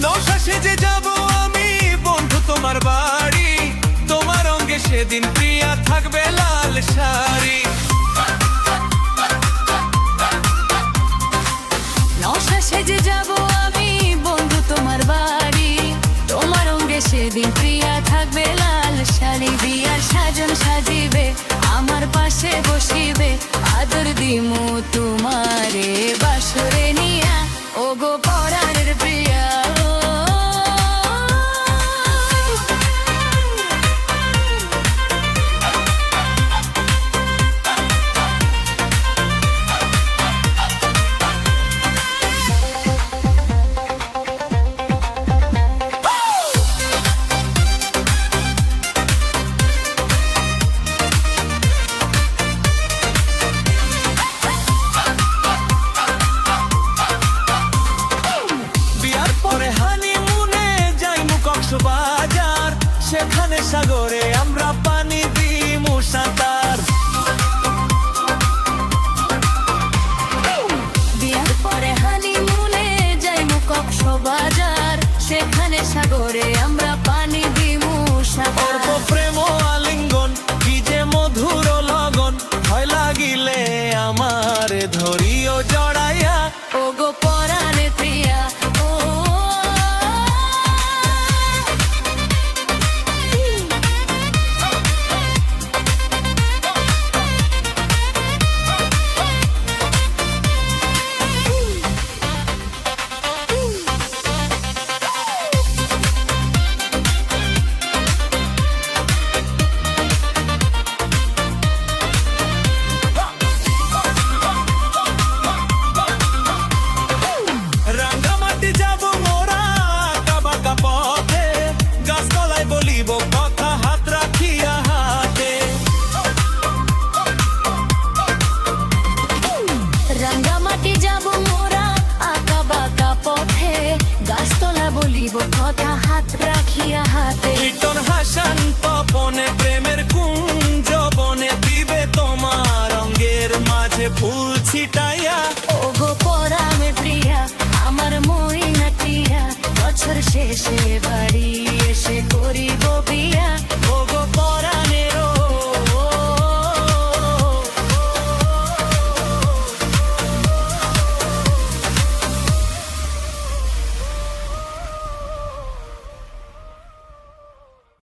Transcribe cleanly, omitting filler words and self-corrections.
নৌশা সেজে যাব আমি বন্ধু তোমার বাড়ি, তোমার অঙ্গে সেদিন প্রিয়া থাকবে লাল শাড়ি। নৌশা সেজে যাব আমি বন্ধু তোমার বাড়ি, তোমার অঙ্গে সেদিন প্রিয়া থাকবে লাল শাড়ি। বিয়ার সাজন সাজিবে আমার পাশে বসিবে, আদর দিমু তোমারে বাসরে নিয়া, ও গো পরাণের প্রিয়া। বাজার সেখানে সাগরে আমরা পানি দিমু সাঁতার। বিয়ার পরে হানিমুনে যাইমু কক্সবাজার, সেখানে সাগরে আমরা পানি দিমু সাঁতার। প্রেম আলিঙ্গন কি যে মধুর লগন, ভয় লাগিলে আমার ধরিও জড়াইয়া, ও গো পরাণের প্রিয়া। কথা হাত রাখিয়া হাতে, রাঙ্গামাটি যাব মোরা আঁকা বাঁকা পথে, গাছতলা বলিব কথা হাত রাখিয়া হাতে। লিটন হাসান তপনে প্রেমের কুঞ্জ বনে দিবে তোমার অঙ্গের মাঝে ফুল ছিটাইয়া, ও গো পরাণের প্রিয়া আমার মইনা টিয়া, বছর শেষে বাড়ি এসে করিব বিয়া।